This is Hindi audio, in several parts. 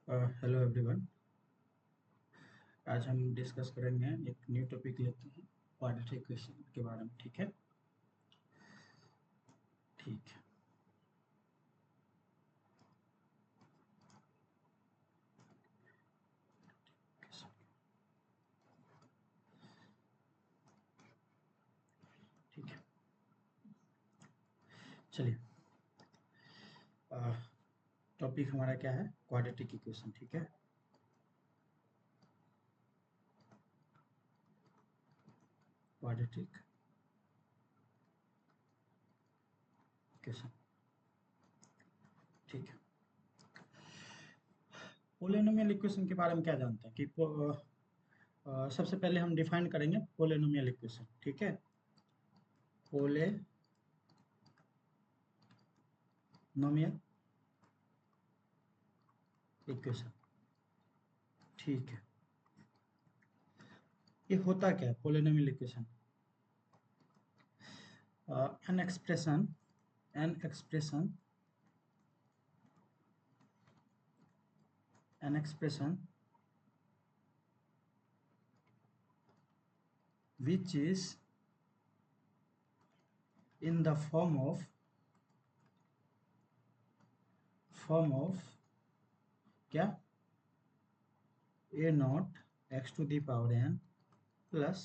Hello everyone. आज हम डिस्कस करेंगे एक न्यू टॉपिक लेते हैं क्वाड्रेटिक इक्वेशन के बारे में। ठीक है। ठीक है। ठीक है, चलिए। टॉपिक हमारा क्या है? Quadratic equation. ठीक है। Quadratic equation. ठीक है। पोलिनोमियल इक्वेशन के बारे में क्या जानते हैं कि सबसे पहले हम डिफाइन करेंगे पोलिनोमियल इक्वेशन। ठीक है। Polynomial equation. ठीक है। ये होता क्या है polynomial equation? An expression an expression an expression which is in the form of क्या a naught x to the power n plus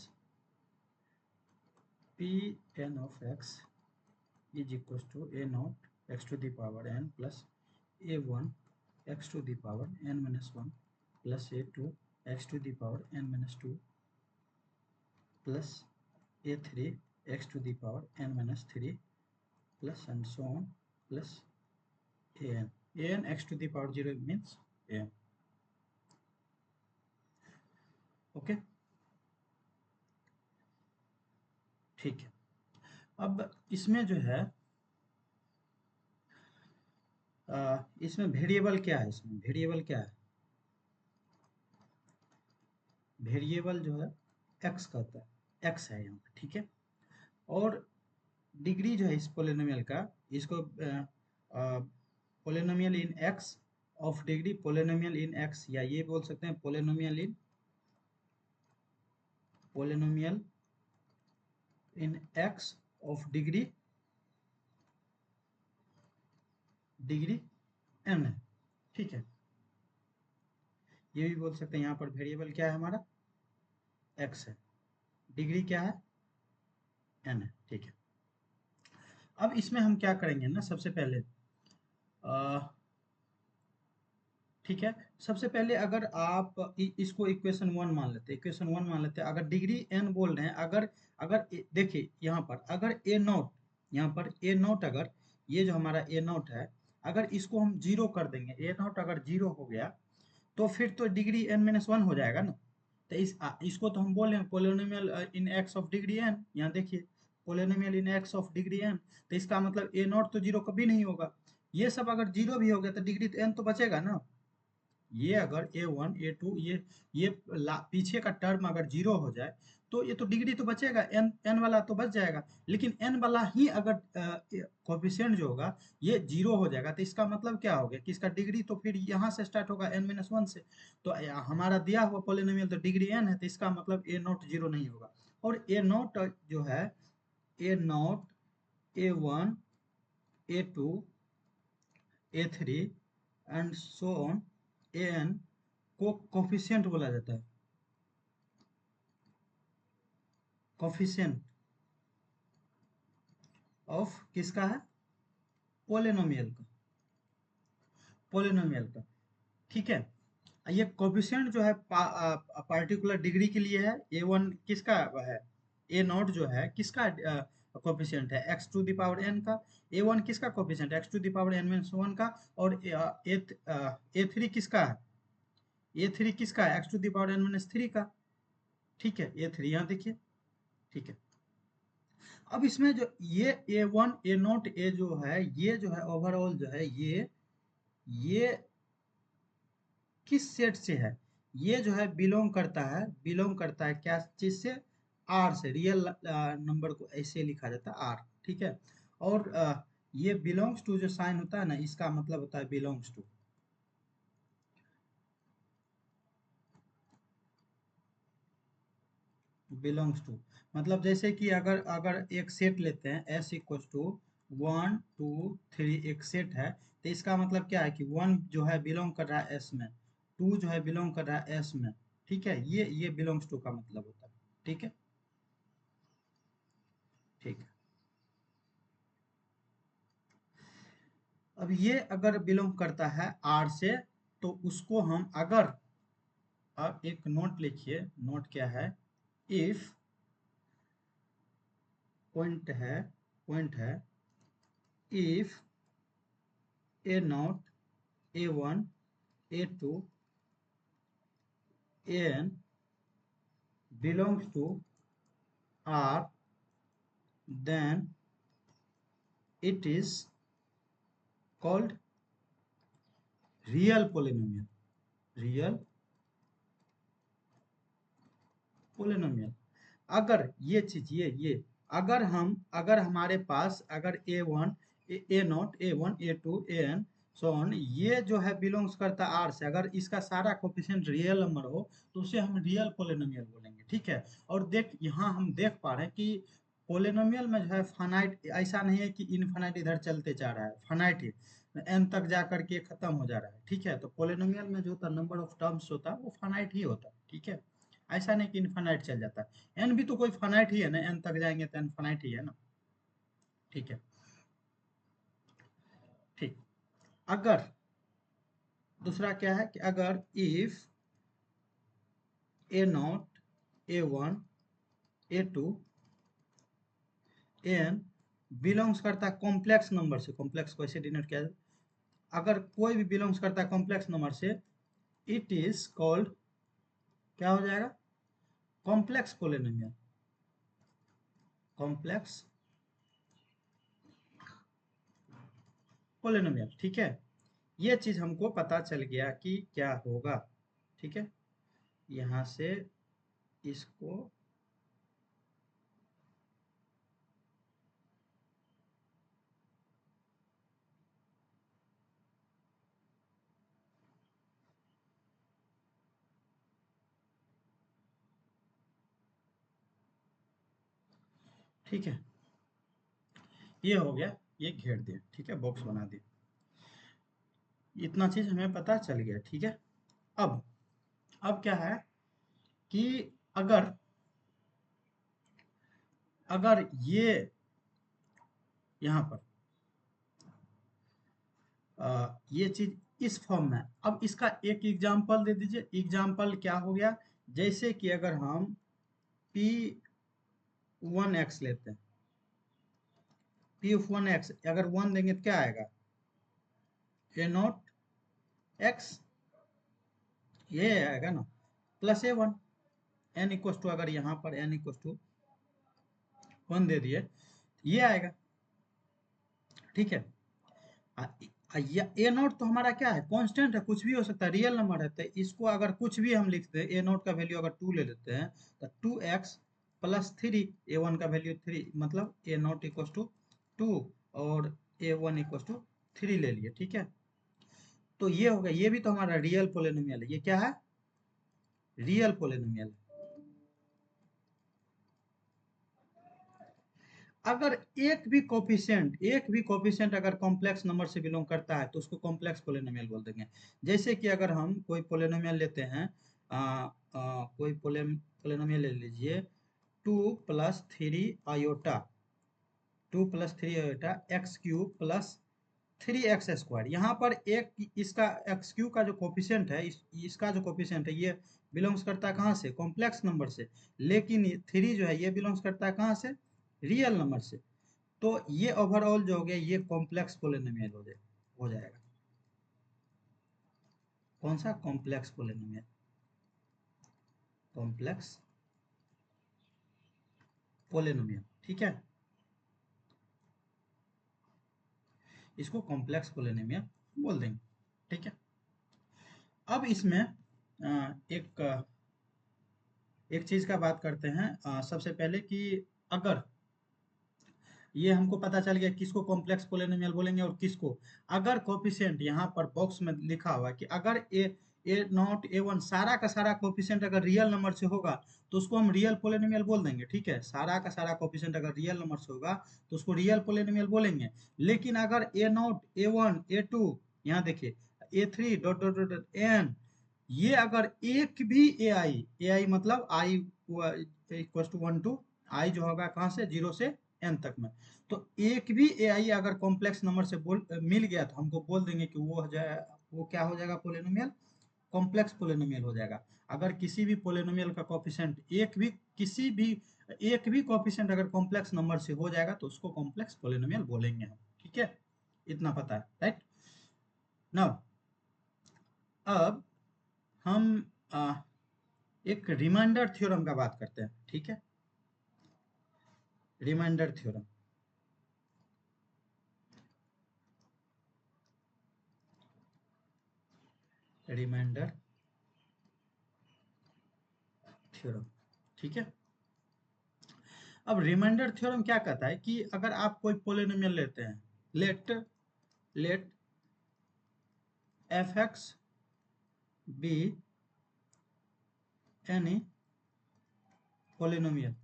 p n of x is equals to a naught x to the power n plus a1 x to the power n minus 1 plus a2 x to the power n minus 2 plus a3 x to the power n minus 3 plus and so on plus an x to the power 0 means an. Okay. ठीक है। अब इसमें जो है इसमें वेरिएबल क्या है? इसमें वेरिएबल क्या है? वेरिएबल जो है एक्स कहता है, एक्स है यहाँ पे। ठीक है। और डिग्री जो है इस पोलिनोमियल का, इसको polynomial in x of degree, polynomial in x, या ये बोल सकते हैं polynomial in x of degree N है। ठीक है। ये भी बोल सकते हैं, यहाँ पर वेरिएबल क्या है हमारा? एक्स है, डिग्री क्या है? एन है। ठीक है। अब इसमें हम क्या करेंगे ना, सबसे पहले ठीक है, सबसे पहले अगर आप इसको इक्वेशन वन मान लेते हैं, अगर डिग्री एन बोल रहे हैं, अगर अगर देखिए यहाँ पर अगर ए नॉट, यहाँ पर ए नॉट, अगर ये जो हमारा ए नॉट है, अगर इसको हम जीरो कर देंगे, ए नॉट अगर जीरो हो गया तो फिर तो डिग्री एन माइनस वन हो जाएगा ना। तो इसको तो हम बोल रहे हैं polynomial in x of degree N. यहाँ देखिए, polynomial in x of degree N, तो इसका मतलब ए नॉट तो जीरो कभी नहीं होगा। ये सब अगर जीरो भी हो गया तो डिग्री एन तो बचेगा ना। ये अगर ए1 ए2 ये पीछे का टर्म अगर जीरो हो जाए तो ये तो डिग्री तो बचेगा, एन एन वाला तो बच जाएगा। लेकिन एन वाला ही अगर कोफिशिएंट जो होगा ये जीरो हो जाएगा, तो इसका मतलब क्या हो गया कि इसका डिग्री तो फिर यहाँ से स्टार्ट होगा एन माइनस वन से। तो हमारा दिया हुआ पोलिनोमियल तो डिग्री एन है, तो इसका मतलब ए नॉट जीरो नहीं होगा। और ए नॉट जो है, ए नॉट ए1 ए2 ए3 एंड सो ऑन एन को कोफिशिएंट बोला जाता है। कोफिशिएंट ऑफ किसका है? पोलिनोमियल का, पोलिनोमियल का। ठीक है। ये कोफिशिएंट जो है पार्टिकुलर डिग्री के लिए है। ए वन किसका है? ए नॉट जो है किसका कोफिशिएंट है? X to the power N का। ए वन किसका coefficient? X to the power N minus one का। और ए थ्री किसका है? ए थ्री किसका है? X to the power N minus three का। ठीक है, ए थ्री यहाँ देखिए। ठीक है। अब इसमें जो ये ए वन ए नॉट ए जो है, ये जो है ओवरऑल जो है, ये किस सेट से है? ये जो है बिलोंग करता है क्या चीज से? आर से। रियल नंबर को ऐसे लिखा जाता है आर। ठीक है। और ये बिलोंग्स टू जो साइन होता है ना, इसका मतलब होता है बिलोंग्स टू। बिलोंग्स टू, मतलब जैसे कि अगर अगर एक सेट लेते हैं एस इक्वल टू 1 2 3, एक सेट है, तो इसका मतलब क्या है कि 1 जो है बिलोंग कर रहा है एस में, 2 जो है बिलोंग कर रहा है एस में, ठीक है, ये बिलोंग्स टू का मतलब होता है। ठीक है, ठीक है। अब ये अगर बिलोंग करता है आर से, तो उसको हम अगर, अब एक नोट लिखिए, नोट क्या है, इफ पॉइंट है, पॉइंट है, if A naught A1 A2 AN belongs to R, then it is called real polynomial, real polynomial। अगर ये चीज, ये अगर हम, अगर हमारे पास अगर A1 A naught A1 A2 AN so on, ये जो है बिलोंग्स करता है आर से, अगर इसका सारा कोफिशिएंट रियल नंबर हो, तो उसे हम रियल पोलिनोमियल बोलेंगे। ठीक है, और देख यहाँ हम देख पा रहे हैं कि पोलिनोमियल में जो है फाइनाइट, ऐसा नहीं है कि इनफाइनाइट इधर चलते जा रहा है, फाइनाइट ही एन तक जा करके खत्म हो जा रहा है। ठीक है, तो पोलिनोमियल में जो होता है नंबर ऑफ टर्म्स होता है वो फाइनाइट ही होता है। ठीक है, ऐसा नहीं कि इनफाइनाइट चल जाता है, एन भी तो कोई फाइनाइट ही है ना, एन तक जाएंगे तो इनफाइनाइट ही है ना। ठीक है, ठीक। अगर दूसरा क्या है कि अगर if A naught A1 A2 N belongs करता है कॉम्प्लेक्स नंबर से, कॉम्प्लेक्स को ऐसे डिनोट किया जाए, अगर कोई भी बिलोंग्स करता है कॉम्प्लेक्स नंबर से, इट इज कॉल्ड, क्या हो जाएगा, कॉम्प्लेक्स पोलिनोमियल, कॉम्प्लेक्स पोलिनोमियल। ठीक है, ये चीज हमको पता चल गया कि क्या होगा। ठीक है, यहाँ से इसको, ठीक है, ये हो गया, ये घेर दिया, ठीक है, बॉक्स बना दिया, इतना चीज हमें पता चल गया। ठीक है, अब क्या है कि अगर, अगर ये यहाँ पर ये चीज इस फॉर्म में, अब इसका एक एग्जांपल दे दीजिए। एग्जांपल क्या हो गया, जैसे कि अगर हम P1x लेते हैं, P1x अगर 1 देंगे तो क्या आएगा, A0x, ये आएगा ना, plus A1, n equal to, अगर यहाँ पर n इक्वल टू 1 दे दिए, ये आएगा। ठीक है, ए नोट तो हमारा क्या है, कांस्टेंट है, कुछ भी हो सकता है, रियल नंबर है, तो इसको अगर कुछ भी हम लिखते हैं, ए नोट का वैल्यू अगर 2 ले लेते हैं, तो 2x प्लस 3, A1 का वैल्यू 3, मतलब ए नोट इक्वल टू 2 और A1 इक्वल टू 3 ले लिए। ठीक है, तो ये हो गया, ये भी तो हमारा रियल पोलिनोमियल है, ये क्या है, रियल पोलिनोमियल। अगर एक भी कोफिशिएंट अगर कॉम्प्लेक्स नंबर से बिलोंग करता है, तो उसको कॉम्प्लेक्स पोलिनोमियल बोल देंगे। जैसे कि अगर हम कोई पोलिनोमियल लेते हैं, कोई पोलिनोमियल ले लीजिए, 2 + 3 iota x cube plus 3x²। यहाँ पर एक इसका एक्स क्यूब का जो कोफिशिएंट है, इसका जो कोफिशिएंट है, ये बिलोंग्स करता है कहाँ से, कॉम्प्लेक्स नंबर से, लेकिन 3 जो है ये बिलोंग्स करता है कहाँ से, रियल नंबर से। तो ये ओवरऑल जो हो गया, ये कॉम्प्लेक्स पोलिनोमियल हो जाएगा। कौन सा, कॉम्प्लेक्स पोलिनोमियल, कॉम्प्लेक्स पोलिनोमियल। ठीक है, इसको कॉम्प्लेक्स पोलिनोमियल बोल देंगे। ठीक है, अब इसमें एक एक चीज का बात करते हैं, सबसे पहले कि अगर, ये हमको पता चल गया किसको कॉम्प्लेक्स पोलिनोमियल बोलेंगे और किसको, अगर कोफिशिएंट यहाँ पर बॉक्स में लिखा हुआ है कि अगर ए नॉट ए वन सारा का सारा कोफिशिएंट अगर रियल नंबर से होगा तो उसको हम रियल पोलिनोमियल बोल देंगे, ठीक है। सारा का सारा कोफिशिएंट अगर रियल नंबर से होगा तो उसको रियल पोलिनोमियल बोलेंगे। लेकिन अगर A not A one A two, यहाँ देखिए A three dot dot dot N, ये अगर एक भी ए आई मतलब I equal to one two I जो होगा कहाँ से, जीरो से एन तक में, तो एक भी ए आई अगर कॉम्प्लेक्स नंबर से मिल गया तो हमको बोल देंगे कि वो हो जाए, वो क्या हो जाएगा, पोलिनोमियल, कॉम्प्लेक्स पोलिनोमियल हो जाएगा। अगर किसी भी पोलिनोमियल का कोफिशिएंट एक भी कोफिशिएंट अगर कॉम्प्लेक्स नंबर से हो जाएगा तो उसको कॉम्प्लेक्स पोलिनोमियल बोलेंगे हम, ठीक है। इतना पता है, राइट। नाउ अब हम एक रिमाइंडर थ्योरम का बात करते हैं, ठीक है। रिमाइंडर थ्योरम, रिमाइंडर थ्योरम, ठीक है। अब रिमाइंडर थ्योरम क्या कहता है कि अगर आप कोई पोलिनोमियल लेते हैं, let let F X be any polynomial,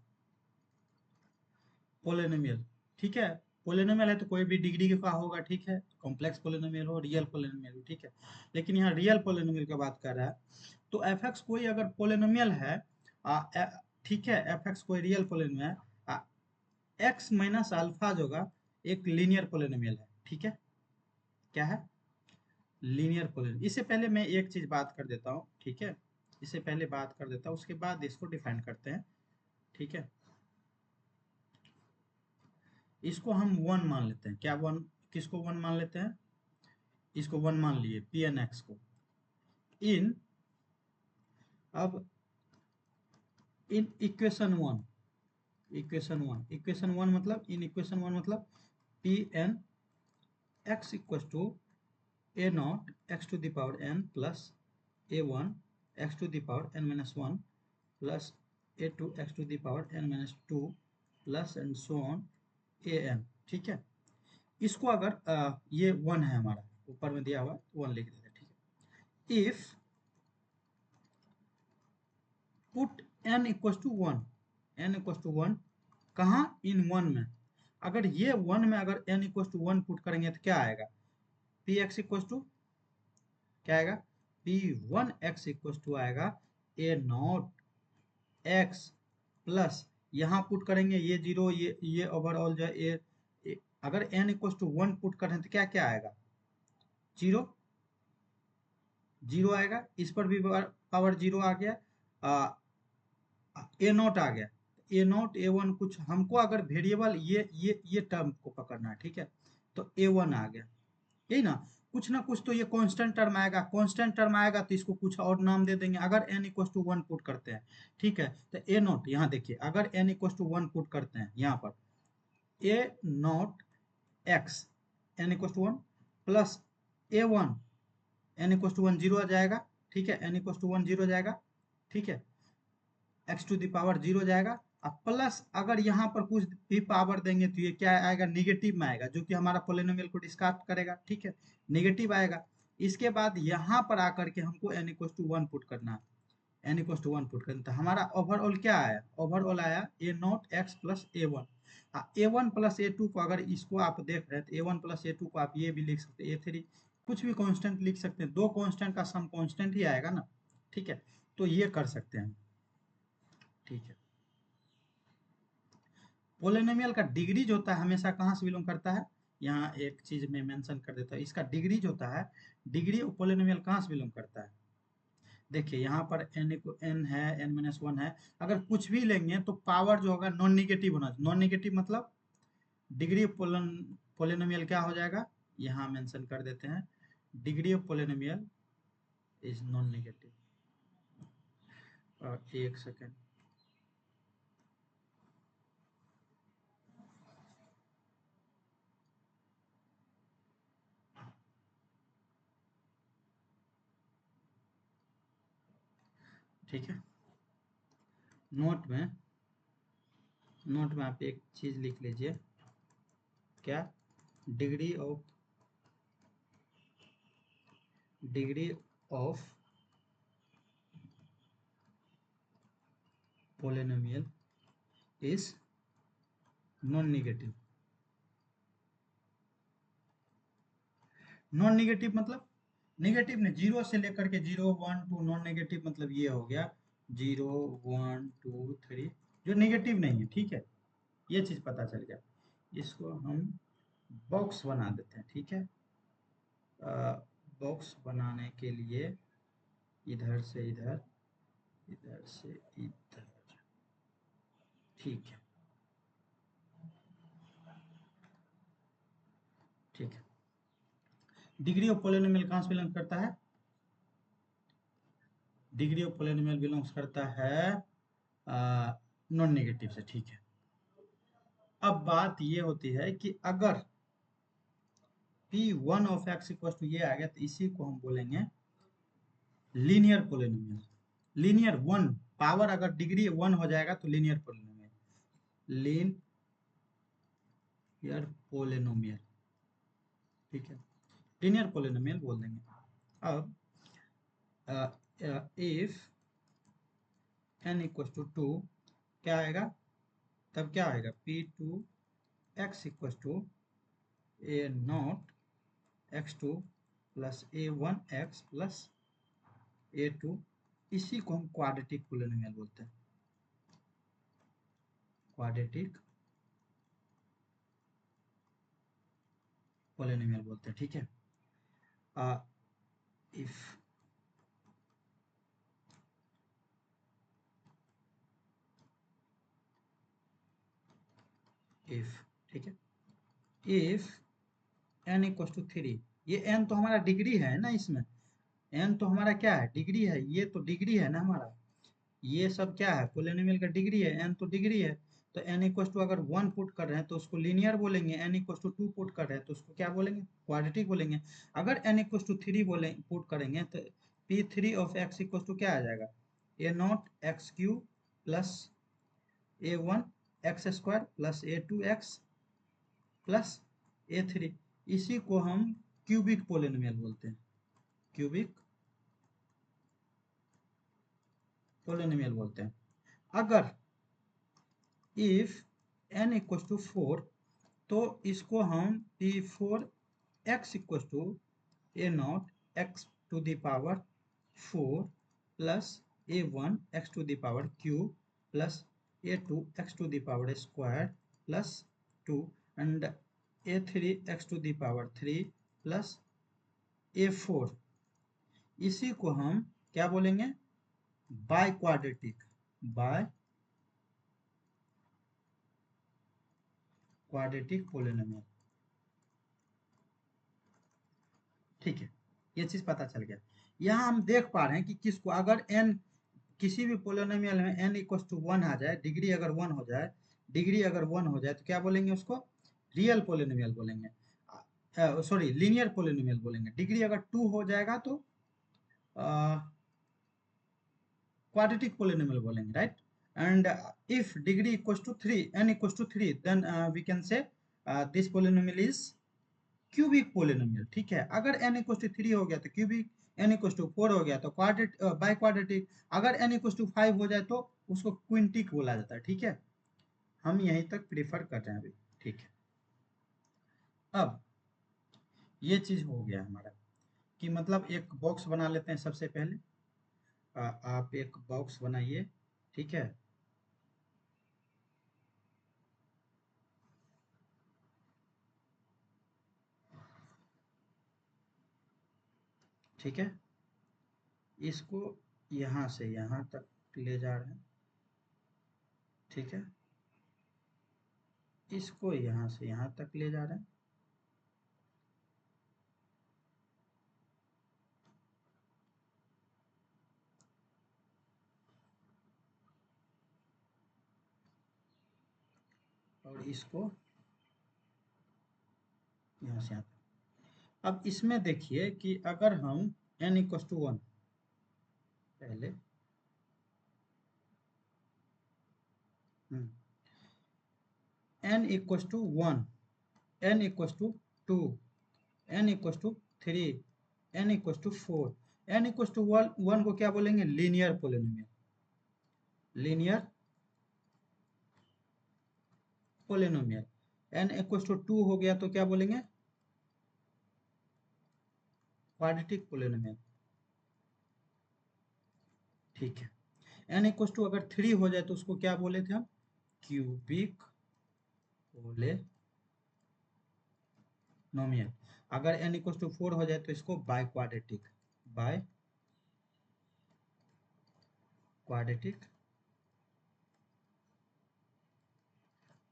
polynomial, ठीक है। पोलिनोमियल है तो कोई भी डिग्री का होगा, ठीक है। कॉम्प्लेक्स पोलिनोमियल हो, रियल पोलिनोमियल हो, ठीक है। लेकिन यहाँ रियल पोलिनोमियल की बात कर रहा है, तो एफ एक्स कोई अगर पोलिनोमियल है, ठीक है, एफ एक्स कोई रियल पोलिनोमियल है, एक्स माइनस अल्फा जो होगा एक लीनियर पोलिनोमियल है, ठीक है। क्या है, लीनियर पोलिनोमियल। इससे पहले मैं एक चीज बात कर देता हूँ, ठीक है। इससे पहले बात कर देता हूँ, उसके बाद इसको डिफाइन करते हैं, ठीक है। इसको हम वन मान लेते हैं, क्या वन, किसको वन मान लेते हैं, इसको वन मान लिए पी एन एक्स को, इन, अब in equation one, equation one मतलब, इन इक्वेशन वन मतलब P N X equal to A not X to the power N plus A one X to the power N minus one plus A two X to the power N minus two plus and so on A N, ठीक है। इसको अगर ये वन है हमारा, ऊपर में दिया हुआ वन लिख देते हैं, ठीक है। If put n equal to one, N equal to one कहाँ, इन वन में, अगर ये वन में अगर n equal to one put करेंगे तो क्या आएगा, पी एक्स इक्वल टू क्या आएगा, p one x equal to आएगा ए नॉट एक्स प्लस, यहाँ पुट करेंगे ये जीरो, ये ओवरऑल जो है अगर n equal to one put करें तो क्या क्या आएगा, जीरो, जीरो आएगा, इस पर भी पावर जीरो आ गया, ए नॉट आ गया, ए नॉट ए वन, कुछ हमको अगर वेरिएबल ये टर्म को पकड़ना है, ठीक है। तो ए वन आ गया, यही ना कुछ तो ये कांस्टेंट टर्म आएगा, कांस्टेंट टर्म आएगा तो इसको कुछ और नाम दे देंगे, अगर n equal to one put करते हैं, ठीक है। तो ए नॉट, यहाँ देखिए अगर n equal to one put करते हैं यहाँ पर, A not X N equal to one plus A one N equal to one zero आ जाएगा, ठीक है। N equal to one zero जाएगा, ठीक है। X to the power zero जाएगा, अब प्लस अगर यहाँ पर कुछ भी पावर देंगे तो ये क्या आएगा, निगेटिव में आएगा, जो कि हमारा पोलिनोमियल को डिस्कार्ड करेगा, ठीक है, निगेटिव आएगा। इसके बाद यहाँ पर आकर के हमको n equal to one put करना है, n equal to one put करना, तो हमारा ओवरऑल क्या आया, ओवरऑल आया A not x plus A one, A one plus A two को अगर इसको आप देख रहे हैं तो A one plus A two को आप ये भी लिख सकते हैं, ए थ्री, कुछ भी कांस्टेंट लिख सकते हैं, दो कांस्टेंट का सम कांस्टेंट ही आएगा ना, ठीक है। तो ये कर सकते हैं, ठीक है। पोलिनोमियल का डिग्री जो होता है हमेशा कहाँ से बिलोंग करता है, यहाँ एक चीज में मेंशन कर देता हूँ, इसका डिग्री जो होता है, डिग्री ऑफ पोलिनोमियल कहाँ से बिलोंग करता है, देखिए यहाँ पर n है, n माइनस वन है, अगर कुछ भी लेंगे तो पावर जो होगा नॉन निगेटिव होना चाहिए, नॉन निगेटिव मतलब डिग्री ऑफ पोलिनोमियल क्या हो जाएगा, यहाँ मेंशन कर देते हैं, degree of polynomial is non negative, और एक सेकेंड, ठीक है। नोट में, नोट में आप एक चीज लिख लीजिए, क्या, degree of polynomial is non negative. Non negative मतलब नेगेटिव ने जीरो से लेकर के 0 1 2, नॉन नेगेटिव मतलब ये हो गया 0 1 2 3 जो नेगेटिव नहीं है, ठीक है, ये चीज पता चल गया। इसको हम बॉक्स बना देते हैं, ठीक है। बॉक्स बनाने के लिए इधर से इधर, इधर से इधर, ठीक है, ठीक है। डिग्री ऑफ पॉलिनोमियल कहाँ से बिलोंग करता है? डिग्री ऑफ पॉलिनोमियल बिलोंग्स करता है नॉन नेगेटिव से, ठीक है। अब बात ये होती है कि अगर P1 of x equal to ये आ गया तो इसी को हम बोलेंगे linear polynomial. Linear one, power अगर डिग्री 1 हो जाएगा तो लीनियर पॉलिनोमियल, लीनियर पॉलिनोमियल, ठीक है, लीनियर पॉलिनोमियल बोल देंगे। अब इफ n इक्वल टू 2 क्या आएगा? तब क्या आएगा? P2 x equal to a not x2 plus a1 x plus a2, इसी को हम क्वाड्रेटिक पॉलिनोमियल बोलते हैं, क्वाड्रेटिक पॉलिनोमियल बोलते हैं, ठीक है। इफ ठीक है, इफ n इक्वल टू 3, ये n तो हमारा डिग्री है ना, इसमें n तो हमारा क्या है? डिग्री है, ये तो डिग्री है ना हमारा, ये सब क्या है? पॉलिनोमियल का डिग्री है, n तो डिग्री है। तो n इक्वल टू अगर 1 पुट कर रहे हैं तो उसको लीनियर बोलेंगे, n इक्वल टू 2 पुट कर रहे हैं तो उसको क्या बोलेंगे? क्वाड्रेटिक बोलेंगे। अगर n इक्वल टू 3 बोले पुट करेंगे तो P3 of x equal to क्या आ जाएगा? a not x Q plus a1 x square plus a2 x plus a3, इसी को हम क्यूबिक पॉलिनोमियल बोलते हैं, क्यूबिक पॉलिनोमियल बोलते हैं। अगर इफ n इक्वल टू 4 तो इसको हम P4 x equal to a not x to the power 4 plus a1 x to the power cube plus a2 x to the power square plus 2 and a3 x to the power 3 plus a4, इसी को हम क्या बोलेंगे? Biquadratic, biquadratic polynomial, ठीक है। ये चीज पता चल गया। यहाँ हम देख पा रहे हैं कि किसको अगर n किसी भी पॉलिनोमियल में n इक्वल टू 1 आ जाए, डिग्री अगर 1 हो जाए, डिग्री अगर 1 हो जाए तो क्या बोलेंगे? उसको रियल पॉलिनोमियल बोलेंगे, सॉरी लीनियर पॉलिनोमियल बोलेंगे। डिग्री अगर 2 हो जाएगा तो क्वाड्रेटिक पॉलिनोमियल बोलेंगे, right. And if degree equal to 3, n equal to 3, then we can say this polynomial is cubic polynomial, ठीक है। अगर n इक्वल टू 3 हो गया तो क्यूबिक, n इक्वल टू 4 हो गया तो क्वाड्रेट बाय क्वाड्रेटिक, अगर n इक्वल टू 5 हो जाए तो उसको क्विंटिक बोला जाता है, ठीक है। हम यहीं तक प्रेफर कर रहे हैं अभी, ठीक है। अब ये चीज हो गया हमारा कि मतलब एक बॉक्स बना लेते हैं सबसे पहले। आप एक बॉक्स बनाइए, ठीक है। ठीक है, इसको यहाँ से यहाँ तक ले जा रहे हैं, ठीक है। इसको यहाँ से यहाँ तक ले जा रहे हैं, और इसको यहाँ से यहाँ तक। अब इसमें देखिए कि अगर हम n इक्वल टू 1 पहले n equal to 1, n equal to 2, n equal to 3, n equal to 4, n equal to 1 को क्या बोलेंगे? Linear polynomial, linear polynomial. n equals to 2 हो गया तो क्या बोलेंगे, क्वाड्रेटिक पोलिनोमियल। ठीक है, n इक्वल्स टू अगर 3 हो जाए तो उसको क्या बोले थे हम, क्यूबिक पोलिनोमियल। अगर n इक्वल्स टू 4 हो जाए तो इसको by quadratic, by quadratic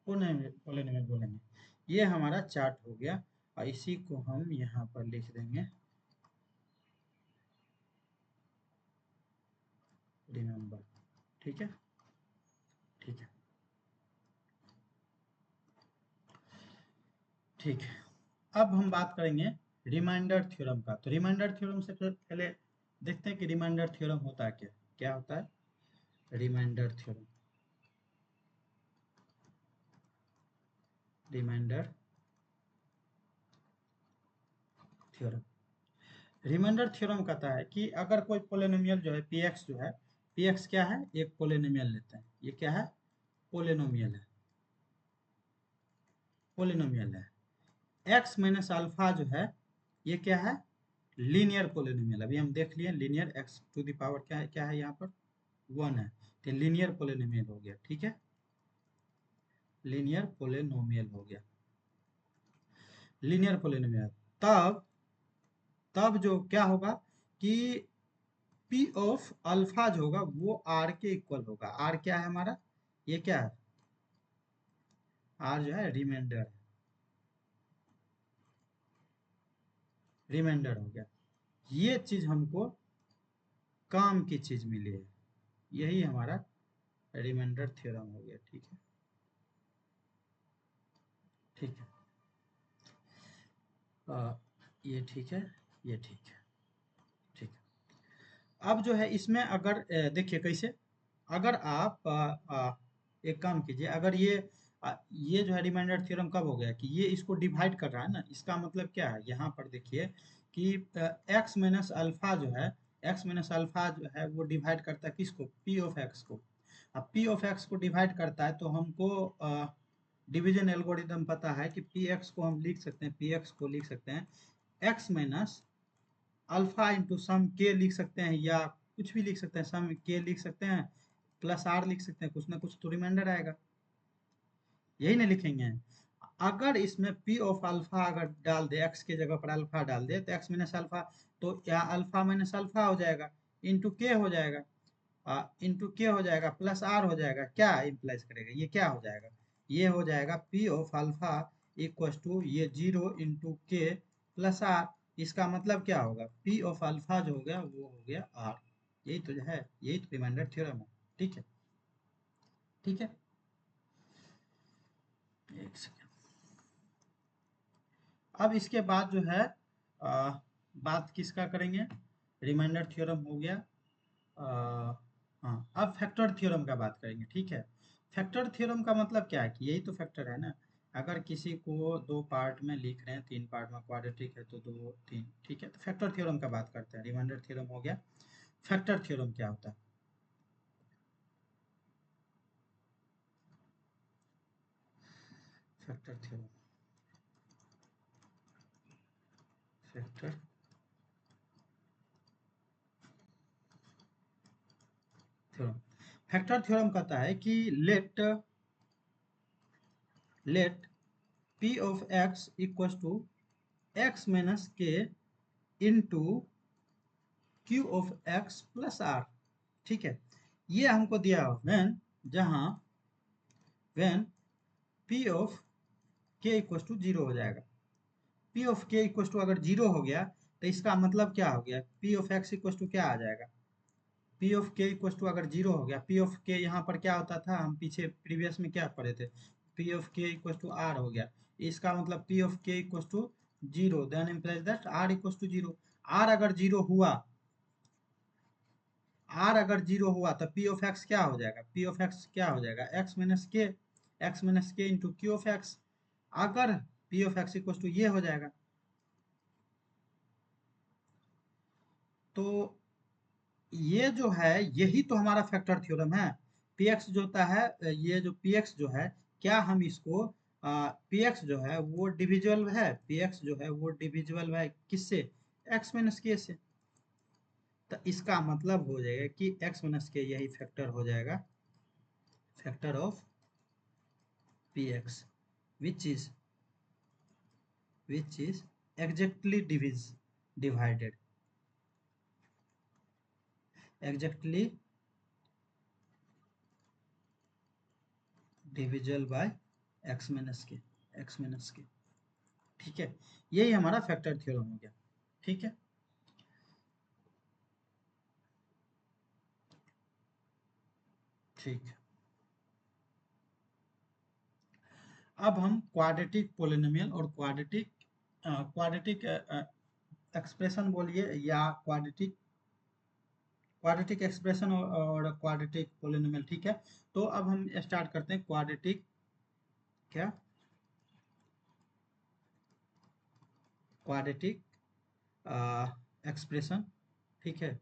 polynomial बोलेंगे। ये हमारा चार्ट हो गया और इसी को हम यहाँ पर लिख देंगे, रिमेंबर। ठीक है, ठीक है, ठीक है। अब हम बात करेंगे रिमाइंडर थ्योरम का। तो रिमाइंडर थ्योरम से पहले देखते हैं कि रिमाइंडर थ्योरम होता है क्या, क्या होता है remainder theorem. Remainder theorem, remainder theorem कहता है कि अगर कोई पोलिनोमियल जो है px जो है, px क्या है, एक पोलिनोमियल लेते हैं, ये क्या है, पोलिनोमियल है, पोलिनोमियल है। x माइनस अल्फा जो है ये क्या है, लीनियर पोलिनोमियल। अभी हम देख लिए linear, x to the power क्या है यहाँ पर 1 है, तो लीनियर पोलिनोमियल हो गया। ठीक है, लीनियर पोलिनोमियल हो गया, लीनियर पोलिनोमियल। तब तब जो क्या होगा कि पी ऑफ अल्फा जो होगा वो आर के इक्वल होगा। आर क्या है हमारा, ये क्या है, आर जो है रिमाइंडर है, रिमाइंडर हो गया। ये चीज हमको काम की चीज मिली है, यही हमारा रिमाइंडर थ्योरम हो गया। ठीक है, ठीक है, ये ठीक है, ये ठीक है, ठीक है। अब जो है इसमें अगर देखिए कैसे, अगर आप एक काम कीजिए, अगर ये जो है रिमाइंडर थ्योरम कब हो गया कि ये इसको डिवाइड कर रहा है ना, इसका मतलब क्या है, यहाँ पर देखिए कि x माइनस अल्फा जो है, x माइनस अल्फा जो है वो डिवाइड करता है किसको, p ऑफ x को। अब p ऑफ x को डिवाइड करता है तो हमको डिवीजन एल्गोरिदम पता है कि px को हम लिख सकते हैं, px को लिख सकते हैं x minus alpha into sum के लिख सकते हैं, या कुछ भी लिख सकते हैं, सम के लिख सकते हैं, प्लस आर लिख सकते हैं, कुछ ना कुछ तो रिमाइंडर आएगा, यही ना लिखेंगे। अगर इसमें p ऑफ अल्फा अगर डाल दे, x के जगह पर अल्फा डाल दे, तो x माइनस अल्फा, तो या अल्फा माइनस अल्फा हो जाएगा, इंटू के हो जाएगा, इंटू के हो जाएगा, प्लस आर हो जाएगा। क्या इम्प्लाइज करेगा, ये क्या हो जाएगा, ये हो जाएगा p of alpha equal to ये 0 इंटू के प्लस आर। इसका मतलब क्या होगा, p ऑफ अल्फा जो हो गया वो हो गया r। यही तो है, यही तो रिमाइंडर थ्योरम है। ठीक है, ठीक है, एक सेकेंड। अब इसके बाद जो है बात किसका करेंगे, रिमाइंडर थ्योरम हो गया। हाँ, अब फैक्टर थ्योरम का बात करेंगे। ठीक है, फैक्टर थ्योरम का मतलब क्या है कि यही तो फैक्टर है ना। अगर किसी को दो पार्ट में लिख रहे हैं, तीन पार्ट में क्वाड्रेटिक है तो दो तीन, ठीक है, तो फैक्टर थ्योरम का बात करते हैं। रिमाइंडर थ्योरम हो गया, फैक्टर थ्योरम क्या होता है, factor theorem, factor theorem, factor theorem कहता है कि let p of x equals to x minus के into q of x plus r। ठीक है, ये हमको दिया व्हेन, जहां when p of k equals to 0 हो जाएगा। p of k equals to अगर 0 हो गया तो इसका मतलब क्या हो गया, p of x equals to क्या आ जाएगा, p of k equals to अगर 0 हो गया, p ऑफ k यहाँ पर क्या होता था, हम पीछे प्रीवियस में क्या पढ़े थे, p of k equals to r हो गया। इसका मतलब p of k equals to 0, then implies that r equals to 0। r अगर 0 हुआ, r अगर 0 हुआ तो p ऑफ x क्या हो जाएगा, p ऑफ x क्या हो जाएगा, x minus k, x minus के इंटू q ऑफ x। अगर p of x equals to ये हो जाएगा, तो ये जो है यही तो हमारा फैक्टर थ्योरम है। px जो होता है, ये जो px जो है क्या हम इसको पी एक्स जो है वो डिविजिबल है, पी एक्स जो है वो डिविजिबल है किससे, एक्स माइनस के से। तो इसका मतलब हो जाएगा कि एक्स माइनस के यही फैक्टर हो जाएगा, factor of P x which is exactly divided, exactly divisible by x minus के, एक्स माइनस के। ठीक है, यही हमारा फैक्टर थ्योरम हो गया। ठीक है, ठीक है। अब हम क्वाड्रेटिक पोलिनोमियल और क्वाड्रेटिक एक्सप्रेशन बोलिए या क्वाड्रेटिक क्वाड्रेटिक एक्सप्रेशन और क्वाड्रेटिक पोलिनोमियल। ठीक है, तो अब हम स्टार्ट करते हैं क्वाड्रेटिक, क्या क्वाड्रेटिक एक्सप्रेशन। ठीक है,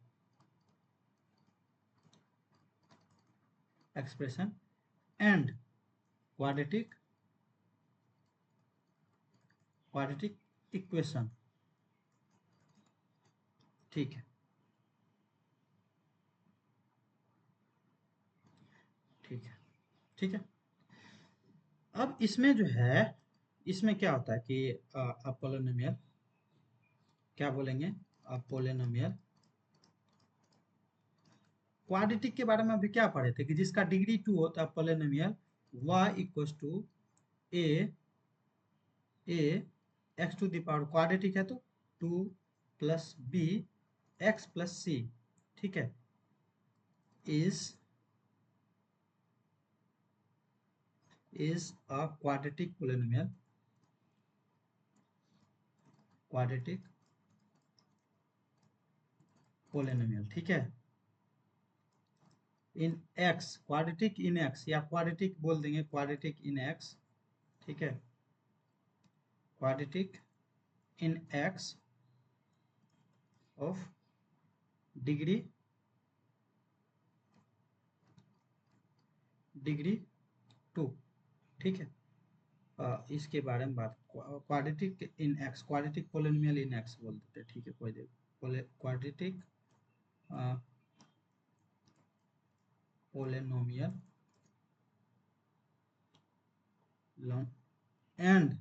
expression and quadratic quadratic equation. ठीक है, ठीक है, ठीक है। अब इसमें जो है, इसमें क्या होता है कि पोलिनोमियल, क्या बोलेंगे, पोलिनोमियल क्वाड्रेटिक के बारे में अभी क्या पढ़े थे कि जिसका डिग्री 2 होता है polynomial y equals to a a x to the power, quadratic है तो 2 प्लस बी एक्स प्लस सी। ठीक है, is a quadratic polynomial, quadratic polynomial. ठीक है, in x, quadratic in x या क्वाड्रेटिक बोल देंगे, क्वाड्रेटिक इन एक्स। ठीक है, quadratic in x of degree degree 2। ठीक है, इसके बारे में बात, quadratic in x, quadratic polynomial in x बोल देते हैं। ठीक है, कोई देख, quadratic polynomial and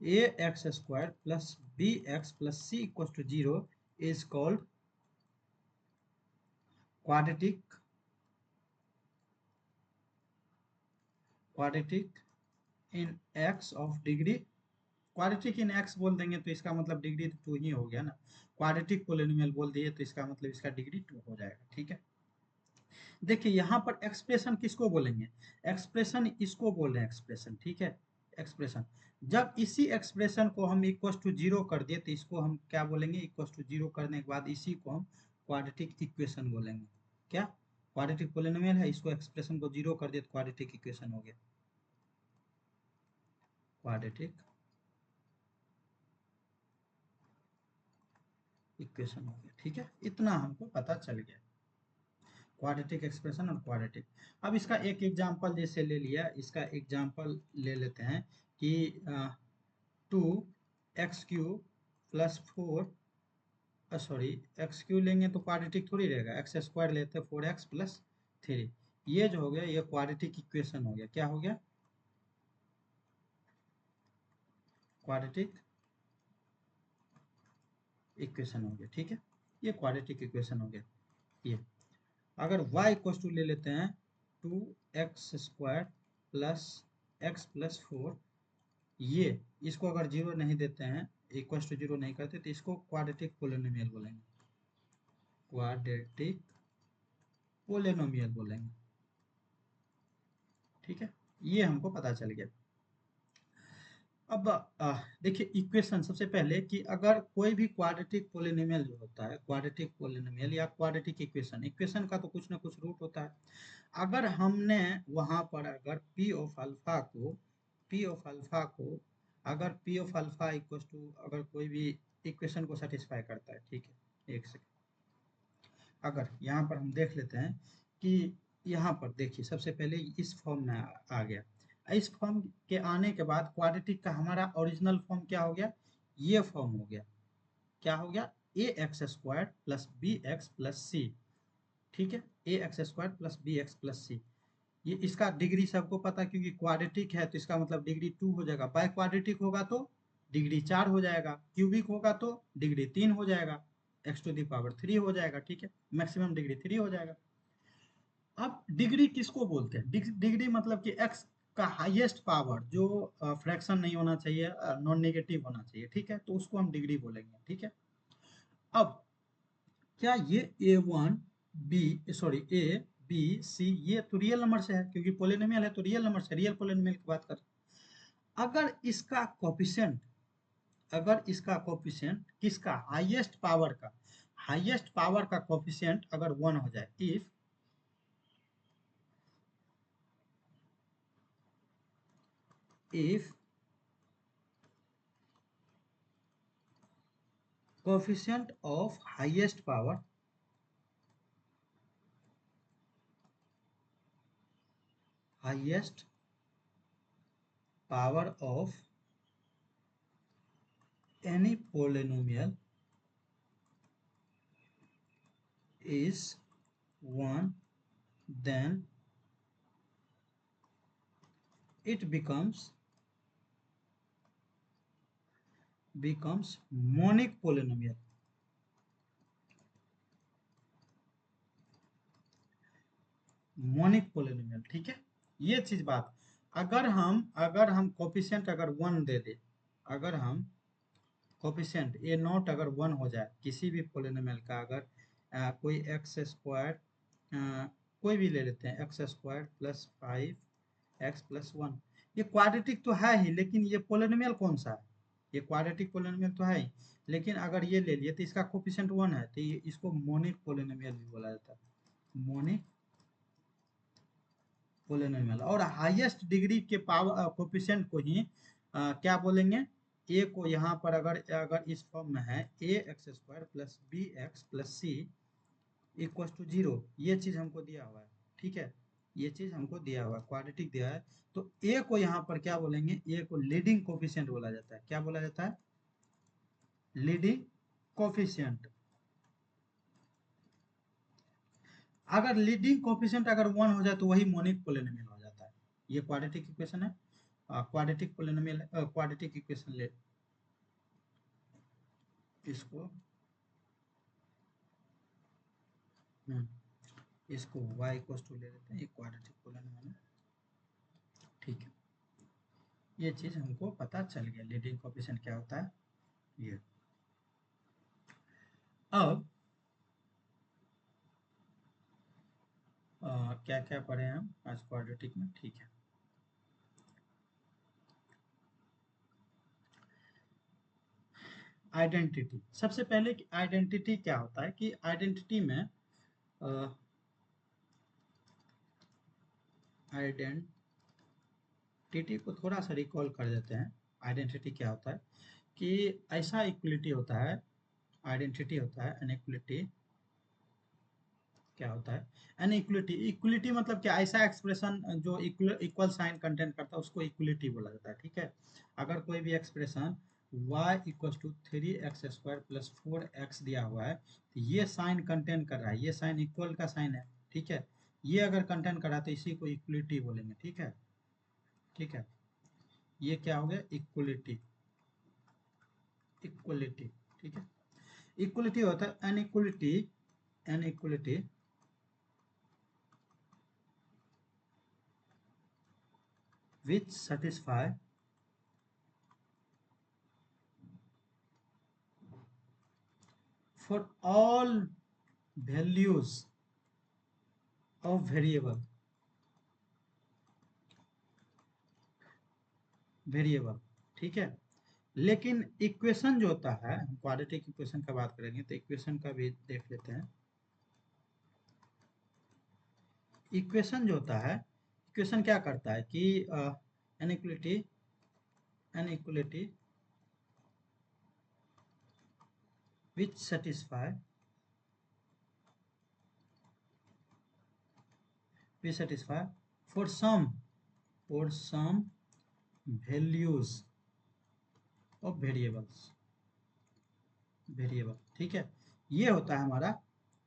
a x square plus B x plus C equal to 0 is called quadratic quadratic in x of degree, quadratic in x बोल देंगे तो इसका मतलब डिग्री तो 2 ही हो गया ना, क्वाड्रेटिक पोलिनोमियल बोल दिए तो इसका मतलब इसका डिग्री 2 हो जाएगा। ठीक है, देखिए यहाँ पर एक्सप्रेशन किसको बोलेंगे, एक्सप्रेशन इसको बोल रहे हैं एक्सप्रेशन। ठीक है, एक्सप्रेशन, जब इसी एक्सप्रेशन को हम इक्वल टू 0 कर दिए तो इसको हम क्या बोलेंगे, इक्वल टू 0 करने के बाद इसी को हम क्वाड्रेटिक इक्वेशन बोलेंगे। क्या, क्वाड्रेटिक पोलिनोमियल है, इसको एक्सप्रेशन को 0 कर दिए तो क्वाड्रेटिक इक्वेशन हो गया, क्वाड्रेटिक इक्वेशन हो गया। ठीक है, इतना हमको पता चल गया, क्वाड्रेटिक एक्सप्रेशन और क्वाड्रेटिक। अब इसका एक एग्जांपल जैसे ले लिया, इसका एग्जांपल ले लेते हैं कि 2x³ प्लस 4, सॉरी x³ लेंगे तो क्वाड्रेटिक थोड़ी रहेगा, एक्स स्क्वायर लेते हैं 4x प्लस 3, ये जो हो गया ये क्वाड्रेटिक इक्वेशन हो गया। क्या हो गया, क्वाड्रेटिक इक्वेशन हो गया। ठीक है, ये क्वाड्रेटिक इक्वेशन हो गया। ये अगर y इक्वल टू ले लेते हैं 2x² प्लस एक्स प्लस 4, ये इसको अगर 0 नहीं देते हैं, इक्वल टू 0 नहीं करते तो इसको क्वाड्रेटिक पोलिनोमियल बोलेंगे, क्वाड्रेटिक पोलिनोमियल बोलेंगे। ठीक है, ये हमको पता चल गया। अब देखिए इक्वेशन, सबसे पहले कि अगर कोई भी क्वाड्रेटिक पोलिनोमियल जो होता है, क्वाड्रेटिक पोलिनोमियल या क्वाड्रेटिक इक्वेशन, इक्वेशन का तो कुछ ना कुछ रूट होता है। अगर हमने वहां पर अगर पी ऑफ अल्फा को अगर p of alpha equal to अगर कोई भी इक्वेशन को सेटिस्फाई करता है। ठीक है, एक सेकंड, अगर यहाँ पर हम देख लेते हैं कि यहाँ पर देखिए सबसे पहले इस फॉर्म में आ गया। इस फॉर्म के आने के बाद क्वाड्रेटिक का हमारा ओरिजिनल फॉर्म क्या हो गया, ये फॉर्म हो गया। क्या हो गया, A x square plus B x plus सी। ठीक है, A x square plus B x plus C. ये इसका डिग्री सबको पता, क्योंकि क्वाड्रेटिक है तो इसका मतलब डिग्री 2 हो जाएगा। बाय क्वाड्रेटिक होगा तो डिग्री 4 हो जाएगा, क्यूबिक होगा तो डिग्री 3 हो जाएगा, एक्स टू दी पावर 3 हो जाएगा। ठीक है, मैक्सिमम डिग्री 3 हो जाएगा। अब डिग्री किसको बोलते हैं, डिग्री मतलब कि एक्स का हाईएस्ट पावर जो फ्रैक्शन नहीं होना चाहिए, नॉन नेगेटिव होना चाहिए। ठीक है, तो उसको हम डिग्री बोलेंगे। ठीक है, अब क्या ये A one B sorry A B C ये तो रियल नंबर से है, क्योंकि पोलिनोमियल है तो रियल नंबर से, रियल पोलिनोमियल की बात कर। अगर इसका कोफिशिएंट, अगर इसका कोफिशिएंट किसका, हाईएस्ट पावर का कोफिशिएंट अगर 1 हो जाए, if coefficient of highest power of any polynomial is 1, then it becomes monic polynomial। Monic polynomial. ठीक है, ये चीज बात। अगर हम कोफिशिएंट अगर 1 दे दे, अगर हम कोफिशिएंट ए नॉट अगर 1 हो जाए किसी भी पोलिनोमियल का, अगर कोई एक्स स्क्वायर, कोई भी ले लेते हैं, एक्स स्क्वायर प्लस 5x+1, ये क्वाड्रेटिक तो है ही, लेकिन ये पोलिनोमियल कौन सा है, ये क्वाड्रेटिक पोलिनोमियल तो है ही, लेकिन अगर ये ले लिए तो इसका कोफिशिएंट 1 है, तो ये इसको मोनिक पोलिनोमियल भी बोला जाता है। Monic polynomial. और हाईएस्ट डिग्री के पावर कोफिशिएंट को ही क्या बोलेंगे, ए को यहाँ पर अगर अगर इस फॉर्म में है A x square plus B x plus C equal to 0, ये चीज हमको दिया हुआ है। ठीक है, ये चीज हमको दिया हुआ है, क्वाड्रेटिक दिया है, तो ए को यहाँ पर क्या बोलेंगे, ए को लीडिंग कोफिशिएंट बोला जाता है। क्या बोला जाता है, लीडिंग कोफिशिएंट। अगर लीडिंग कोफिशिएंट अगर 1 हो जाए तो वही मोनिक पोलिनोमियल हो जाता है। ये क्वाड्रेटिक इक्वेशन है, क्वाड्रेटिक पोलिनोमियल, क्वाड्रेटिक इक्वेशन ले इसको, इसको y इक्वल टू ले लेते हैं, ये क्वाड्रेटिक पोलिनोमियल है। ठीक है, ये चीज हमको पता चल गया लीडिंग कोफिशिएंट क्या होता है। ये अब क्या क्या पढ़े हम आज क्वाड्रेटिक में। ठीक है, आइडेंटिटी। सबसे पहले आइडेंटिटी क्या होता है, कि आइडेंटिटी में आइडेंटिटी को थोड़ा सा रिकॉल कर देते हैं। आइडेंटिटी क्या होता है, कि ऐसा इक्वलिटी होता है, आइडेंटिटी होता है इनइक्वलिटी। क्या होता है इनइक्वलिटी, इक्वलिटी मतलब क्या, ऐसा एक्सप्रेशन जो इक्वल साइन कंटेन करता है उसको इक्वलिटी बोला जाता है। ठीक है, अगर कोई भी expression y equal to 3x² plus 4x दिया हुआ है, तो ये साइन कंटेन कर रहा है, ये साइन इक्वल का साइन है। ठीक है, ये अगर कंटेन कर रहा है तो इसी को इक्वलिटी बोलेंगे। ठीक है, ठीक है, ये क्या हो गया, इक्वलिटी, इक्वलिटी। ठीक है, इक्वलिटी होता है inequality, inequality which satisfy for all values of variable, variable. ठीक है, लेकिन इक्वेशन जो होता है, हम क्वाड्रेटिक इक्वेशन का बात करेंगे तो इक्वेशन का भी देख लेते हैं। इक्वेशन जो होता है, इक्वेशन क्या करता है कि inequality, inequality which satisfy be satisfied for some values of variable. ठीक है, ये होता है हमारा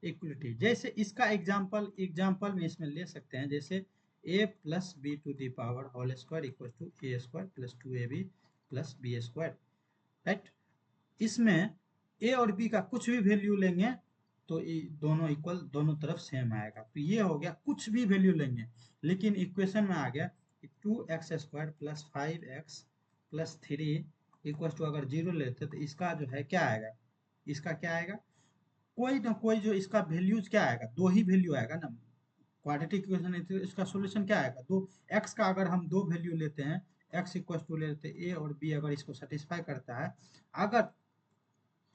इक्वलिटी। जैसे इसका एग्जाम्पल में इसमें ले सकते हैं, जैसे a plus b to the power whole square equal to a square plus 2ab plus b square, right. इसमें a और b का कुछ भी वैल्यू लेंगे तो दोनों इक्वल, दोनों तरफ सेम आएगा। तो ये हो गया, कुछ भी वैल्यू लेंगे, लेकिन इक्वेशन में आ गया 2x square plus 5x plus 3 equal to, अगर 0 लेते तो इसका जो है क्या आएगा, इसका क्या आएगा, कोई ना कोई जो इसका वैल्यूज क्या आएगा, दो ही वैल्यू आएगा ना। क्वाड्रेटिक इक्वेशन है तो इसका सॉल्यूशन क्या आएगा, दो। x का अगर हम दो वैल्यू लेते हैं, x इक्वल टू लेते हैं a और b, अगर इसको सेटिस्फाई करता है अगर,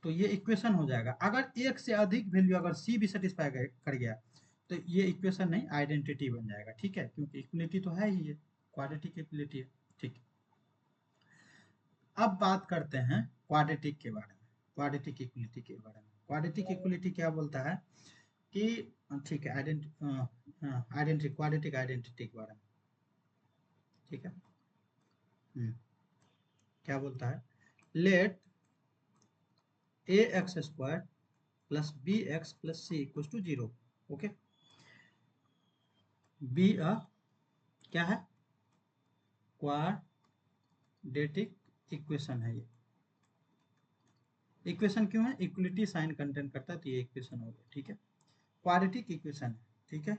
तो ये इक्वेशन हो जाएगा। अगर एक से अधिक वैल्यू अगर c भी सेटिस्फाई कर गया तो ये इक्वेशन नहीं, आइडेंटिटी बन जाएगा। ठीक है, क्योंकि इक्वलिटी तो है ही, ये क्वाड्रेटिक इक्वलिटी है। ठीक, अब बात करते हैं क्वाड्रेटिक के बारे में, क्वाड्रेटिक इक्वलिटी के बारे में। क्वाड्रेटिक इक्वलिटी क्या बोलता है कि, ठीक है, आइडेंटिटी, क्वाड्रेटिक आइडेंटिटी के बारे में। ठीक है, क्या बोलता है, let a x square plus B x plus C equal to 0। Okay, b क्या है, क्वाड्रेटिक इक्वेशन है। ये इक्वेशन क्यों है, इक्वलिटी साइन कंटेन करता है, तो ये इक्वेशन हो गया। ठीक है, क्वाड्रेटिक इक्वेशन है। ठीक है,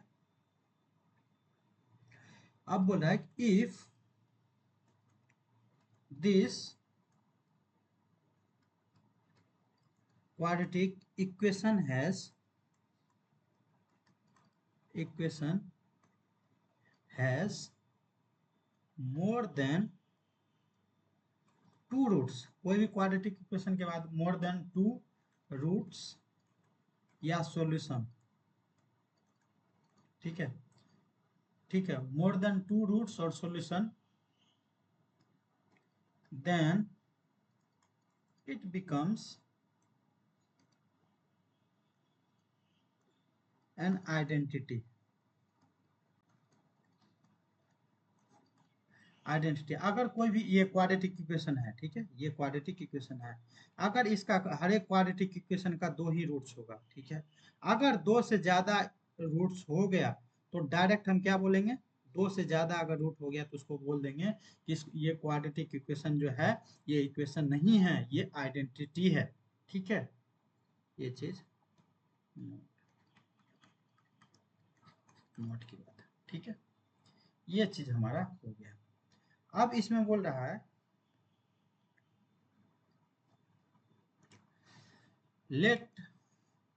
अब बोल रहा है if this quadratic equation has more than two roots, कोई भी क्वाड्रेटिक इक्वेशन के बाद मोर देन टू रूट्स या सॉल्यूशन। ठीक है, ठीक है, मोर देन टू रूट्स और solution, then it becomes an identity. Identity, अगर कोई भी, ये क्वाड्रेटिक इक्वेशन है, ठीक है, ये क्वाड्रेटिक इक्वेशन है, अगर इसका हर एक क्वाड्रेटिक इक्वेशन का दो ही रूट्स होगा। ठीक है, अगर दो से ज्यादा रूट्स हो गया तो डायरेक्ट हम क्या बोलेंगे, दो से ज्यादा अगर रूट हो गया तो उसको बोल देंगे कि ये क्वाड्रेटिक इक्वेशन जो है ये इक्वेशन नहीं है, ये आइडेंटिटी है। ठीक है, ये चीज नोट की बात है। ठीक है, ये चीज हमारा हो गया। अब इसमें बोल रहा है लेट,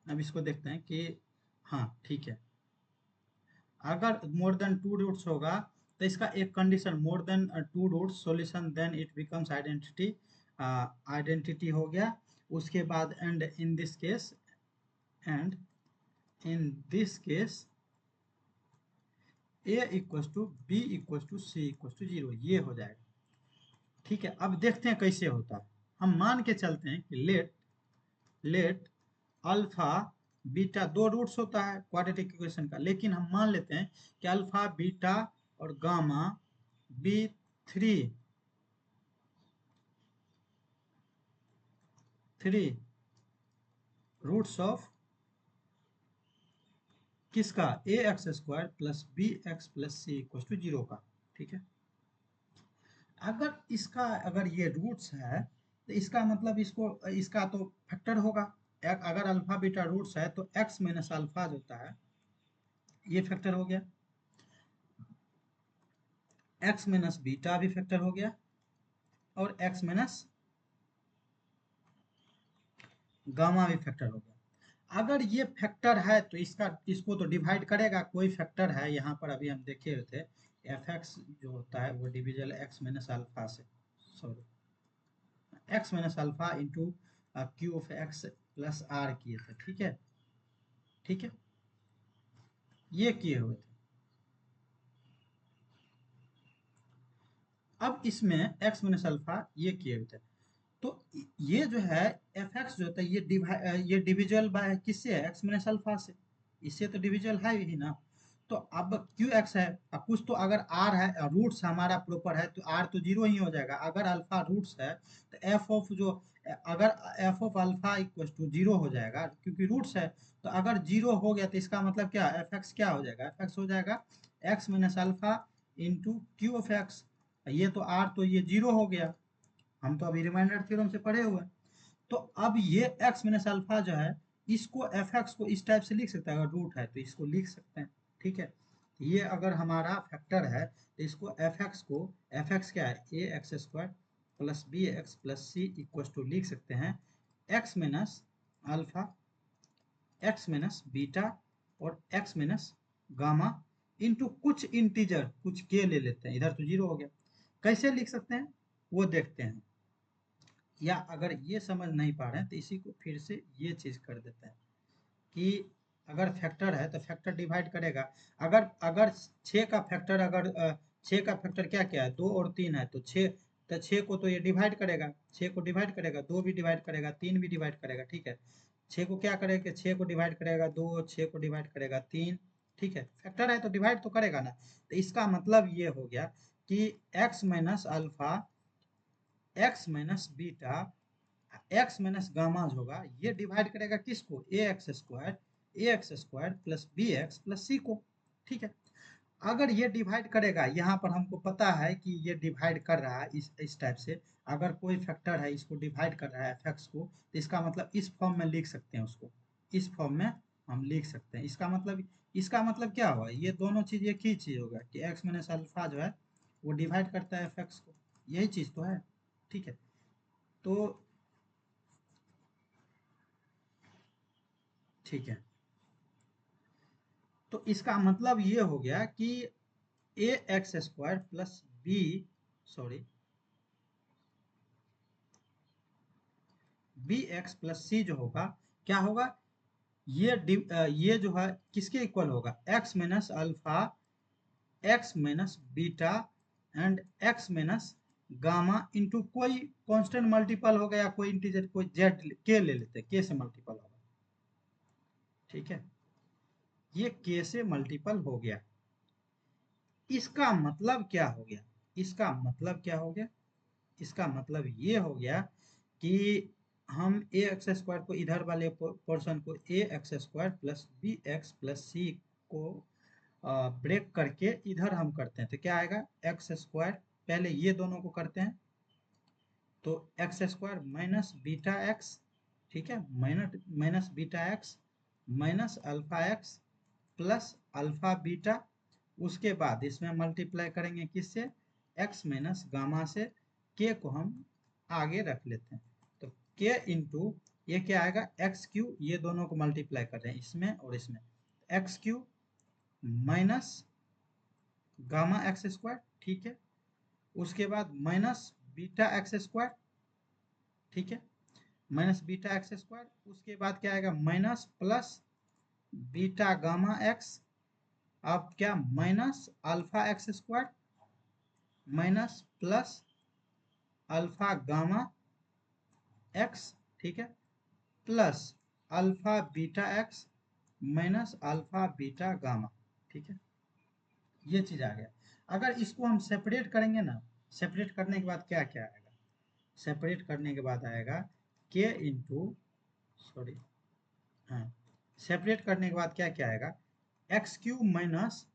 अब इसको देखते हैं कि, हाँ ठीक है, अगर मोर देन टू रूट्स होगा तो इसका एक condition, more than two roots solution, then it becomes identity. Identity हो गया, उसके बाद and in this case, and in this case a equal to b equal to c equal to 0, ये हो जाएगा। ठीक है, अब देखते हैं कैसे होता है। हम मान के चलते हैं कि लेट अल्फा बीटा, दो रूट्स होता है क्वाड्रेटिक इक्वेशन का, लेकिन हम मान लेते हैं कि अल्फा बीटा और gamma be three roots of किसका, A x square plus B x plus C equal to 0 का। ठीक है, अगर इसका, अगर ये रूट्स है तो इसका मतलब इसको, इसका तो फैक्टर होगा। अगर अल्फा बीटा रूट्स है तो एक्स माइनस अल्फा जो होता है ये फैक्टर हो गया, एक्स माइनस बीटा भी फैक्टर हो गया, और एक्स माइनस गामा भी फैक्टर हो गया। अगर ये फैक्टर है तो इसको तो डिवाइड करेगा, कोई फैक्टर है यहाँ पर, अभी हम देखे हुए थे, एफ एक्स जो होता है वो डिविजल एक्स माइनस अल्फा से, sorry, x minus alpha into q of x plus r किए थे। ठीक है, ठीक है, ये किए हुए थे। अब इसमें एक्स माइनस अल्फा ये किए हुए थे, तो ये जो है एफ एक्स जो होता है ये डिविजल बाय किससे है, एक्स माइनस अल्फा से, इससे तो डिविजल है ही ना। तो अब क्यू एक्स है, अब कुछ तो अगर आर है, रूट्स हमारा प्रॉपर है तो आर तो जीरो ही हो जाएगा। अगर अल्फा रूट्स है तो एफ ऑफ जो, अगर f of alpha equal to zero हो जाएगा क्योंकि रूट्स है। तो अगर जीरो हो गया तो इसका मतलब क्या, एफ एक्स क्या हो जाएगा, एफ एक्स हो जाएगा x minus alpha into q of x. ये तो आर तो ये जीरो हो गया, हम तो अभी रिमाइंडर थ्योरम से पढ़े हुए हैं। तो अब ये एक्स माइनस अल्फा जो है, इसको एफ एक्स को इस टाइप से लिख सकते हैं, अगर रूट है तो इसको लिख सकते हैं। ठीक है, ये अगर हमारा फैक्टर है तो इसको एफ एक्स को, एफ एक्स क्या है, A x square plus B x plus C equal to लिख सकते हैं X minus alpha, X minus beta और एक्स माइनस गामा इंटू कुछ इंटीजर, कुछ के ले लेते हैं, इधर तो जीरो हो गया। कैसे लिख सकते हैं वो देखते हैं, या अगर ये समझ नहीं पा रहे हैं तो इसी को फिर से ये चीज़ कर देते हैं कि अगर फैक्टर है तो फैक्टर डिवाइड करेगा। अगर अगर 6 का फैक्टर, अगर 6 का फैक्टर क्या क्या है, 2 और 3 है, तो 6, तो 6 को तो ये डिवाइड करेगा, 6 को डिवाइड करेगा, 2 भी डिवाइड करेगा, 3 भी डिवाइड करेगा। ठीक है, 6 को क्या करेगा, 6 को डिवाइड करेगा 2, 6 को डिवाइड करेगा 3। ठीक है, फैक्टर है तो डिवाइड तो करेगा ना। तो इसका मतलब ये हो गया कि X minus alpha, X minus beta, X minus gamma जो होगा ये डिवाइड करेगा किसको, A x square plus B x plus C को। ठीक है, अगर ये डिवाइड करेगा, यहाँ पर हमको पता है कि ये डिवाइड कर रहा है इस टाइप से। अगर कोई फैक्टर है इसको डिवाइड कर रहा है एफ एक्स को, तो इसका मतलब इस फॉर्म में लिख सकते हैं उसको, इस फॉर्म में हम लिख सकते हैं। इसका मतलब क्या हुआ, ये दोनों चीज एक ही चीज होगा कि एक्स माइनस अल्फा जो है वो डिवाइड करता है एफ एक्स को, यही चीज तो है। ठीक है, तो ठीक है, तो इसका मतलब ये हो गया कि A x square plus B, sorry, B x plus C जो होगा क्या होगा, ये जो है किसके इक्वल होगा, x minus alpha, X minus beta and x minus gamma into कोई कांस्टेंट मल्टीपल होगा या कोई इंटीजर, कोई जेड के ले लेते हैं, के से मल्टीपल होगा। ठीक है, ये के से मल्टीपल हो गया। इसका मतलब क्या हो गया, इसका मतलब क्या हो गया, इसका मतलब ये हो गया कि हम ए एक्स स्क्वायर को, इधर वाले पोर्शन को A x square plus B x plus C को ब्रेक करके इधर हम करते हैं तो क्या आएगा, एक्स स्क्वायर, पहले ये दोनों को करते हैं तो x square minus beta x, ठीक है, minus beta X minus alpha x plus alpha beta. उसके बाद इसमें मल्टीप्लाई करेंगे किससे, एक्स माइनस गामा से, के को हम आगे रख लेते हैं तो के इंटू ये क्या आएगा, एक्स क्यू, ये दोनों को मल्टीप्लाई कर रहे हैं इसमें और इसमें, x cube minus gamma X square. ठीक है, उसके बाद माइनस बीटा एक्स स्क्वायर। ठीक है, माइनस बीटा एक्स स्क्वायर, उसके बाद क्या आएगा, minus plus beta gamma x, अब क्या minus alpha x square minus plus alpha gamma x. ठीक है, plus alpha beta X minus alpha beta gamma. ठीक है, ये चीज आ गया। अगर इसको हम सेपरेट करेंगे ना, सेपरेट करने के बाद क्या क्या आएगा, सेपरेट करने के बाद आएगा के इंटू, सॉरी, हाँ, सेपरेट करने के बाद क्या क्या आएगा, x cube minus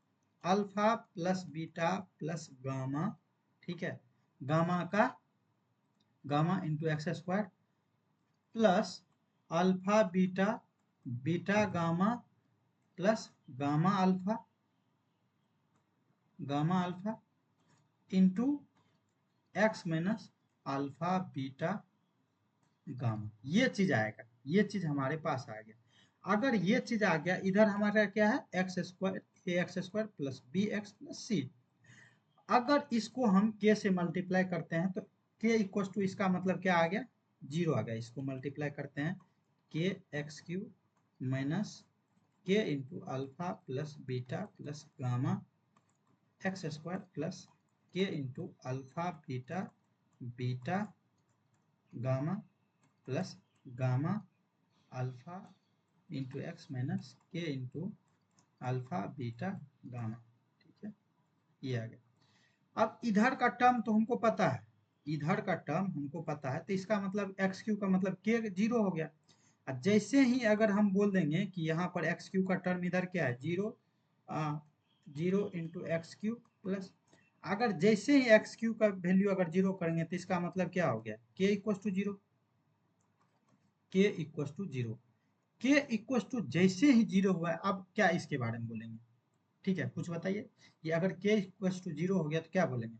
alpha plus beta plus gamma. ठीक है, गामा का gamma into x square plus alpha beta, beta gamma plus gamma alpha, gamma alpha into X minus alpha beta gamma. ये चीज आएगा, ये चीज हमारे पास आ गया। अगर ये चीज आ गया, इधर हमारा क्या है, X square, A x square plus B x plus C. अगर इसको हम के से मल्टीप्लाई करते हैं तो के इक्वल टू, इसका मतलब क्या आ गया, जीरो आ गया। इसको मल्टीप्लाई करते हैं के एक्स क्यू माइनस के into alpha plus beta plus gamma X square plus K into alpha beta, beta gamma plus gamma alpha into X minus के इंटू अल्फा बीटा गामा, ठीक है, ये आ गया। अब इधर का टर्म तो हमको पता है, इधर का टर्म हमको पता है, तो इसका मतलब एक्स क्यू का मतलब के जीरो हो गया। अब जैसे ही अगर हम बोल देंगे कि यहाँ पर एक्स क्यू का टर्म इधर क्या है, zero, zero into x Q plus, अगर जैसे ही एक्स क्यू का वैल्यू अगर जीरो करेंगे तो इसका मतलब क्या हो गया, के इक्वल टू जीरो, के इक्वल टू जीरो, के इक्वल टू जैसे ही जीरो हुआ है, अब क्या इसके बारे में बोलेंगे, ठीक है, कुछ बताइए। ये अगर के इक्वल टू जीरो हो गया तो क्या बोलेंगे,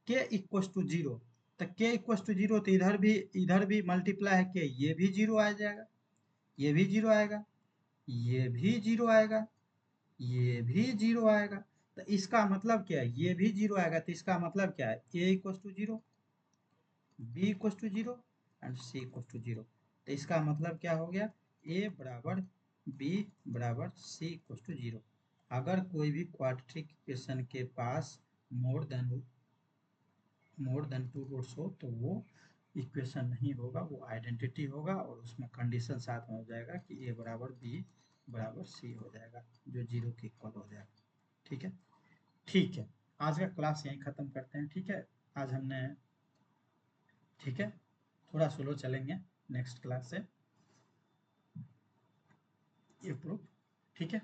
के इक्वल टू जीरो, तो के इक्वल टू जीरो, तो इधर भी मल्टीप्लाई है के, ये भी जीरो आ जाएगा, ये भी जीरो आएगा, ये भी जीरो आएगा, ये भी जीरो आएगा। तो इसका मतलब क्या है, ये भी जीरो आएगा, तो इसका मतलब क्या है, A equal to zero, B equal to zero and C equal to zero. तो इसका मतलब क्या हो गया, ए बराबर बी बराबर सी इक्वल टू जीरो। अगर कोई भी क्वाड्रेटिक इक्वेशन के पास मोर देन टू रूट्स हो तो वो इक्वेशन नहीं होगा, वो आइडेंटिटी होगा, और उसमें कंडीशन साथ में हो जाएगा कि ए बराबर बी बराबर सी हो जाएगा, जो जीरो के इक्वल हो जाएगा, ठीक है। ठीक है, आज का क्लास यहीं ख़त्म करते हैं, ठीक है। आज हमने, ठीक है, थोड़ा स्लो चलेंगे नेक्स्ट क्लास से, ये प्रूफ, ठीक है।